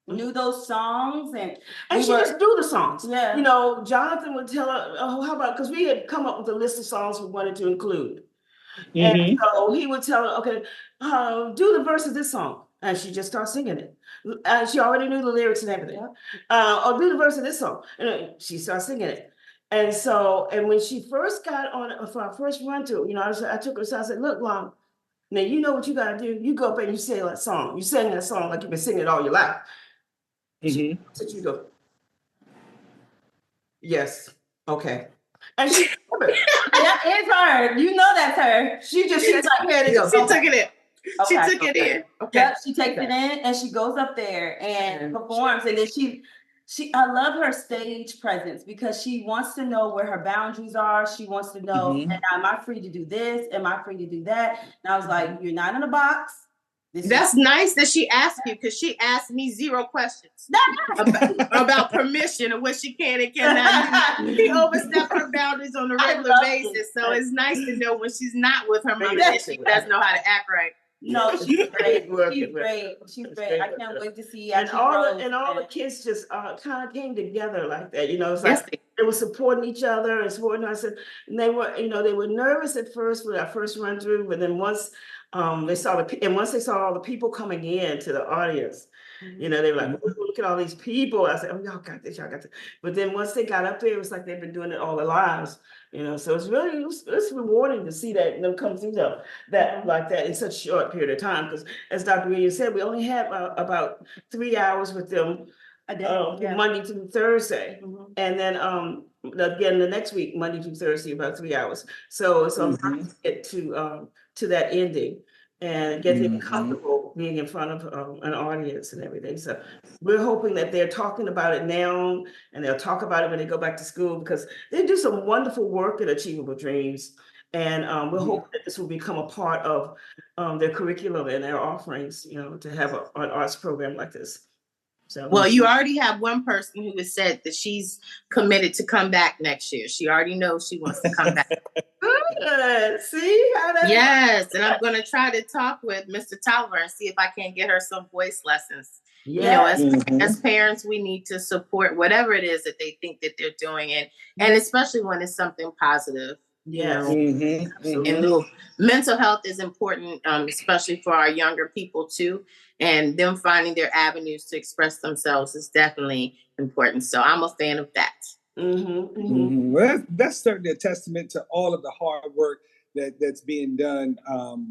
knew those songs. And she just knew the songs. Yeah. Jonathan would tell her, how about, because we had come up with a list of songs we wanted to include. And so he would tell her, okay, do the verse of this song. And she just started singing it. She already knew the lyrics and everything. Or do the verse of this song. And she started singing it. And so, and when she first got on for our first run through, I took her aside. I said, look, Mom, now you know what you got to do. You go up and you sing that song. You sing that song like you've been singing it all your life. So you go, yes, okay. And she, that is her. You know that's her. She's like, here it goes. She took it in. She took it in. Okay. Yep, she takes it in and she goes up there and performs. And then I love her stage presence because she wants to know where her boundaries are. She wants to know, am I free to do this? Am I free to do that? And I was like, you're not in a box. That's nice that she asked you, because she asked me 0 questions about permission and what she can and cannot do. She overstepped her boundaries on a regular basis. So it's nice to know when she's not with her mama that she does know how to act right. No, she's great. She's great. She's great. I can't wait to see. And all the kids just kind of came together like that. It's like they were supporting each other and supporting us. And they were, they were nervous at first with our first run through, but then once they saw all the people coming in to the audience, they were like, oh, look at all these people. I said, oh, y'all got this. But then once they got up there, it was like they've been doing it all their lives. So it's really it's rewarding to see them come through that like that in such a short period of time. Because as Dr. Williams said, we only have about 3 hours with them Monday through Thursday, and then again the next week Monday through Thursday about 3 hours. So it's a lot to get to that ending and get them comfortable being in front of an audience and everything. So we're hoping that they're talking about it now, and they'll talk about it when they go back to school, because they do some wonderful work at Achievable Dreams. And we're hoping that this will become a part of their curriculum and their offerings, to have an arts program like this. So, well, you already have one person who has said that she's committed to come back next year. She already knows she wants to come back. Good. See how that? Yes, and I'm going to try to talk with Mr. Tolliver and see if I can get her some voice lessons. Yes. As parents, we need to support whatever it is that they think that they're doing, and especially when it's something positive. And mental health is important, especially for our younger people too. And them finding their avenues to express themselves is definitely important. So I'm a fan of that. Well, that's certainly a testament to all of the hard work that's being done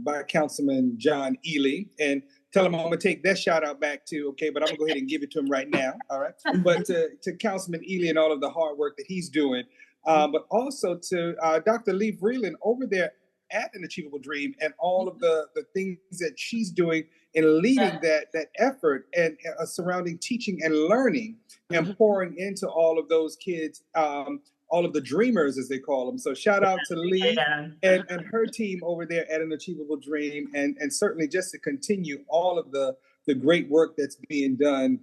by Councilman John Ely. And tell him I'm going to take that shout out back too, okay? But I'm going to go ahead and give it to him right now, all right? But to Councilman Ely and all of the hard work that he's doing, but also to Dr. Lee Vreeland over there at An Achievable Dream, and all of the things that she's doing in leading that effort and surrounding teaching and learning and pouring into all of those kids, all of the dreamers, as they call them. So shout out to Lee and her team over there at An Achievable Dream, and certainly just to continue all of the great work that's being done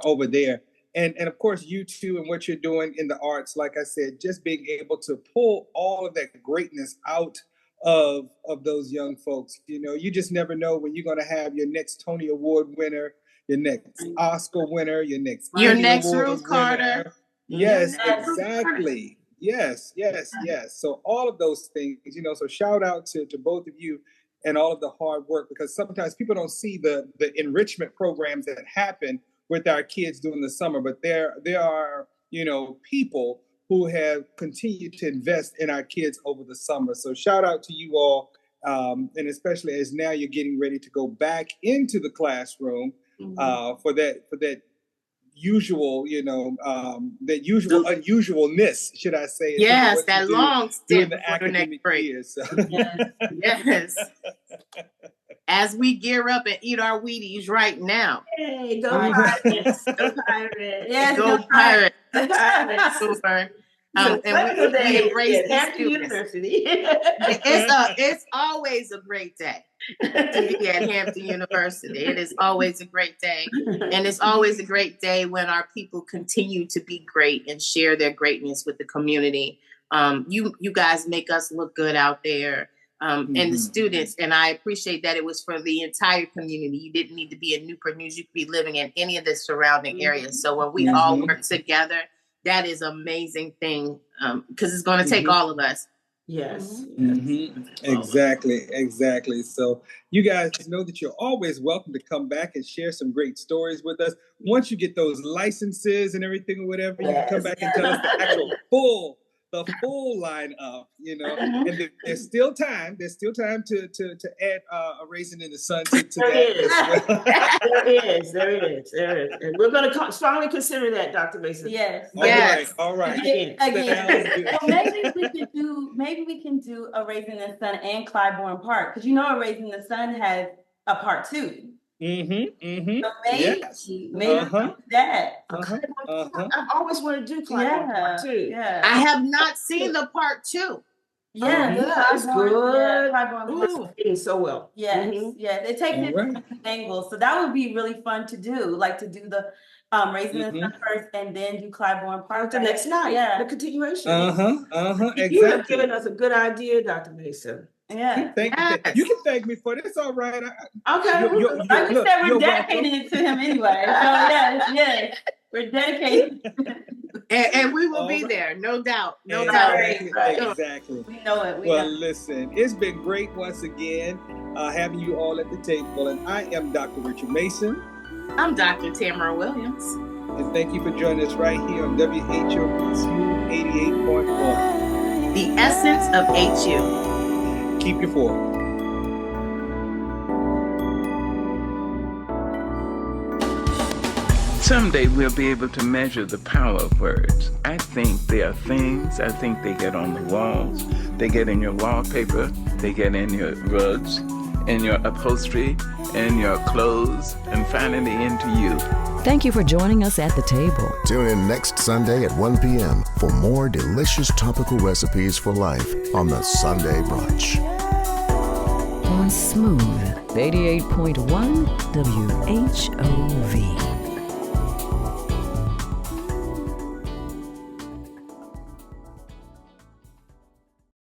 over there. And of course, you too, and what you're doing in the arts, like I said, just being able to pull all of that greatness out of those young folks. You just never know when you're going to have your next Tony Award winner, your next Oscar winner, your next Ruth Carter. Yes, exactly. Yes. So all of those things, so shout out to both of you and all of the hard work, because sometimes people don't see the enrichment programs that happen with our kids during the summer, but there are, people who have continued to invest in our kids over the summer. So shout out to you all, and especially as now you're getting ready to go back into the classroom for that usual, that usual unusualness, should I say? Yes, that long during stint the before the next academic break. year. So. Yes. As we gear up and eat our Wheaties right now. Hey, go Pirates! Go Pirates! Yes, Go Pirates! Go Pirates! Super. And we embrace these Hampton students. University. It's always a great day to be at Hampton University. It is always a great day. And it's always a great day when our people continue to be great and share their greatness with the community. You guys make us look good out there. And the students, and I appreciate that it was for the entire community. You didn't need to be in Newport News. You could be living in any of the surrounding areas. So when we all work together, that is an amazing thing, because it's going to take all of us. Yes. Exactly. So you guys know that you're always welcome to come back and share some great stories with us. Once you get those licenses and everything or whatever, you can come back and tell us the actual full lineup, and there's still time. There's still time to add a Raisin in the Sun to that. There is. And we're going to strongly consider that, Dr. Mason. Yes. All right. Again. Maybe we can do a Raisin in the Sun and Clybourne Park, because a Raisin in the Sun has a part 2. So maybe that. I've always wanted to do Clybourne Part 2. Yeah. I have not seen the part 2. It's good. Clybourne It's so well. Yes, yes. It takes different angles. So that would be really fun to do. Like to do the Raisin and Sun first and then do Clybourne Park the next night. Yeah. The continuation. Exactly. You have given us a good idea, Dr. Mason. Yeah. You can thank me for this. All right. Okay. Like we said, we're dedicating it to him anyway. So yes. We're dedicated. And we will be there, no doubt. Exactly. We know it. Listen, it's been great once again having you all at the table. And I am Dr. Richard Mason. I'm Dr. Tamara Williams. And thank you for joining us right here on WHOPCU 88.1. The essence of HU. Keep your forward. Someday we'll be able to measure the power of words. I think they are things. I think they get on the walls. They get in your wallpaper. They get in your rugs, in your upholstery, in your clothes, and finally into you. Thank you for joining us at the table. Tune in next Sunday at 1 p.m. for more delicious topical recipes for life on the Sunday Brunch. On Smooth 88.1 WHOV.